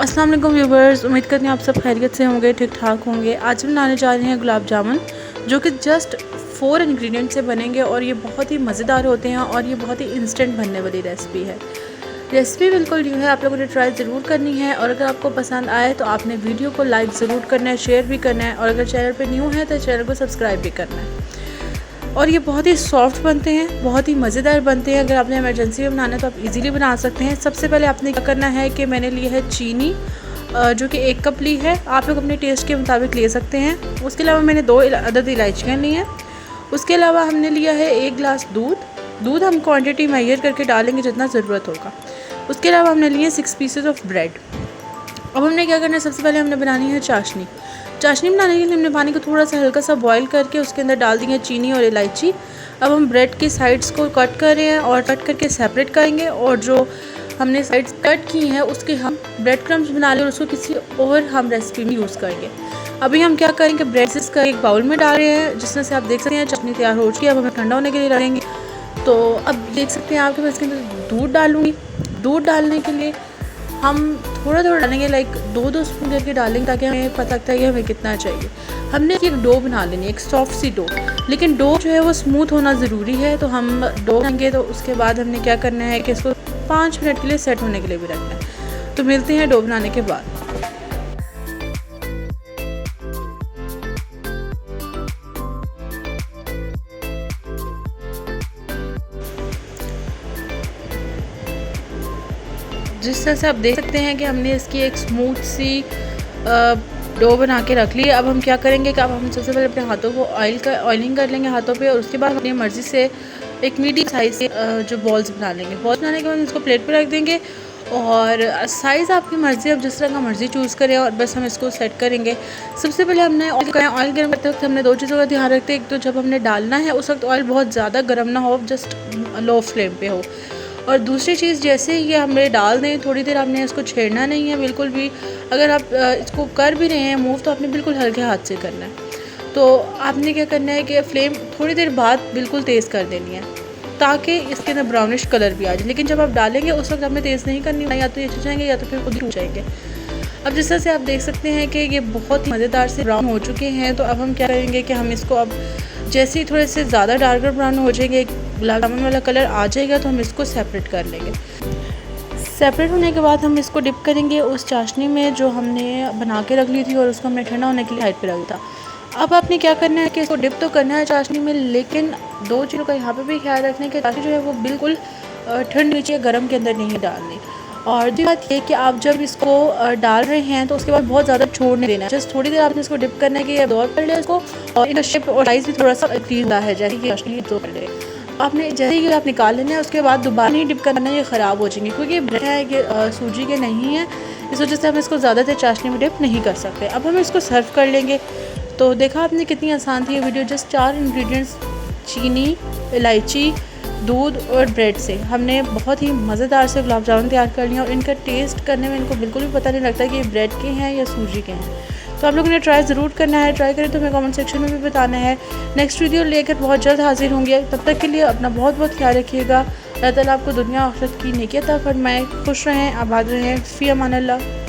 अस्सलाम वालेकुम व्यूवर्स, उम्मीद करती हूँ आप सब खैरियत से होंगे, ठीक ठाक होंगे। आज हम बनाने जा रहे हैं गुलाब जामुन, जो कि जस्ट 4 इंग्रेडिएंट से बनेंगे और ये बहुत ही मज़ेदार होते हैं और ये बहुत ही इंस्टेंट बनने वाली रेसिपी है। रेसिपी बिल्कुल न्यू है, आप लोगों ने ट्राई ज़रूर करनी है और अगर आपको पसंद आए तो आपने वीडियो को लाइक ज़रूर करना है, शेयर भी करना है और अगर चैनल पर न्यू है तो चैनल को सब्सक्राइब भी करना है। और ये बहुत ही सॉफ्ट बनते हैं, बहुत ही मज़ेदार बनते हैं। अगर आपने इमरजेंसी में बनाना है तो आप इजीली बना सकते हैं। सबसे पहले आपने क्या करना है कि मैंने ली है चीनी, जो कि 1 कप ली है। आप लोग अपने टेस्ट के मुताबिक ले सकते हैं। उसके अलावा मैंने 2 अदद इलायचियाँ ली हैं। उसके अलावा हमने लिया है 1 गिलास दूध हम क्वांटिटी मेजर करके डालेंगे जितना ज़रूरत होगा। उसके अलावा हमने लिए 6 पीसेस ऑफ ब्रेड। अब हमने क्या करना है, सबसे पहले हमने बनानी है चाशनी बनाने के लिए हमने पानी को थोड़ा सा हल्का सा बॉईल करके उसके अंदर डाल दी है चीनी और इलायची। अब हम ब्रेड के साइड्स को कट कर रहे हैं और कट करके सेपरेट करेंगे और जो हमने साइड्स कट की हैं उसके हम ब्रेड क्रम्स बना लें और उसको किसी और हम रेसिपी में यूज़ करेंगे। अभी हम क्या करेंगे, ब्रेड का एक बाउल में डाल रहे हैं जिसमें से आप देख सकते हैं चटनी तैयार हो चुकी है। अब हमें ठंडा होने के लिए डालेंगे। तो अब देख सकते हैं आपके पास इसके अंदर दूध डालूँगी। दूध डालने के लिए हम थोड़ा डालेंगे, लाइक 2-2 स्पून करके डालेंगे ताकि हमें पता लगता है कि हमें कितना चाहिए। हमने एक डो बना लेनी है, एक सॉफ्ट सी डो, लेकिन डो जो है वो स्मूथ होना ज़रूरी है। तो हम डो बनाएंगे तो उसके बाद हमने क्या करना है कि इसको 5 मिनट के लिए सेट होने के लिए भी रखना है। तो मिलते हैं डो बनाने के बाद। जिस तरह से आप देख सकते हैं कि हमने इसकी एक स्मूथ सी डो बना के रख ली। अब हम क्या करेंगे कि अब हम सबसे पहले अपने हाथों को ऑयलिंग कर लेंगे हाथों पे और उसके बाद अपनी मर्ज़ी से एक मीडियम साइज़ के जो बॉल्स बना लेंगे। बॉल्स बनाने के बाद इसको प्लेट पे रख देंगे और साइज़ आपकी मर्ज़ी, अब जिस तरह का मर्ज़ी चूज़ करें और बस हम इसको सेट करेंगे। सबसे पहले हमने ऑयल गर्म करते वक्त हमने 2 चीज़ों का ध्यान रखते हैं। एक तो जब हमने डालना है उस वक्त ऑयल बहुत ज़्यादा गर्म ना हो, जस्ट लो फ्लेम पे हो। और दूसरी चीज़, जैसे ये हमने डाल दें थोड़ी देर आपने इसको छेड़ना नहीं है बिल्कुल भी। अगर आप इसको कर भी रहे हैं मूव तो आपने बिल्कुल हल्के हाथ से करना है। तो आपने क्या करना है कि फ्लेम थोड़ी देर बाद बिल्कुल तेज़ कर देनी है ताकि इसके अंदर ब्राउनिश कलर भी आ जाए। लेकिन जब आप डालेंगे उस वक्त आपने तेज़ नहीं करनी, या तो ये छिड़ जाएंगे या तो फिर खुद ही टूट जाएंगे। अब जिस तरह से आप देख सकते हैं कि ये बहुत ही मज़ेदार से ब्राउन हो चुके हैं। तो अब हम क्या करेंगे कि हम इसको अब जैसे ही थोड़े से ज़्यादा डार्कर ब्राउन हो जाएंगे, गुलाब जामुन वाला कलर आ जाएगा, तो हम इसको सेपरेट कर लेंगे। सेपरेट होने के बाद हम इसको डिप करेंगे उस चाशनी में जो हमने बना के रख ली थी और उसको हमने ठंडा होने के लिए साइड पे रख था। अब आपने क्या करना है कि इसको डिप तो करना है चाशनी में, लेकिन 2 चीज़ों का यहाँ पे भी ख्याल रखना है कि चाशनी जो है वो बिल्कुल ठंड नीचे गर्म के अंदर नहीं डालनी। और दूसरी बात ये कि आप जब इसको डाल रहे हैं तो उसके बाद बहुत ज़्यादा छोड़ नहीं देना है। जस्ट थोड़ी देर आपने इसको डिप करना है कि दौर कर ले इसको, और इनका शेप और साइज़ भी थोड़ा सा इंक्रीज है जैसे कि चाशनी दो कर ले। आपने जैसे ही आप निकाल लेना है उसके बाद दोबारा नहीं डिप करना है, ये ख़राब हो जाएंगे क्योंकि ब्रेड है कि सूजी के नहीं है, इस वजह से हम इसको ज़्यादा देर चाशनी में डिप नहीं कर सकते। अब हम इसको सर्व कर लेंगे। तो देखा आपने कितनी आसान थी ये वीडियो। जस्ट 4 इंग्रेडिएंट्स चीनी, इलायची, दूध और ब्रेड से हमने बहुत ही मज़ेदार से गुलाब जामुन तैयार कर लिया और इनका टेस्ट करने में इनको बिल्कुल भी पता नहीं लगता कि ये ब्रेड के हैं या सूजी के हैं। तो आप लोगों ने ट्राई ज़रूर करना है। ट्राई करें तो हमें कमेंट सेक्शन में भी बताना है। नेक्स्ट वीडियो लेकर बहुत जल्द हाजिर होंगे। तब तक के लिए अपना बहुत बहुत ख्याल रखिएगा। अल्लाह ताला आपको दुनिया आखिरत की नेकी अता फरमाए। खुश रहें, आबाद रहें। फ़ी अमान अल्लाह।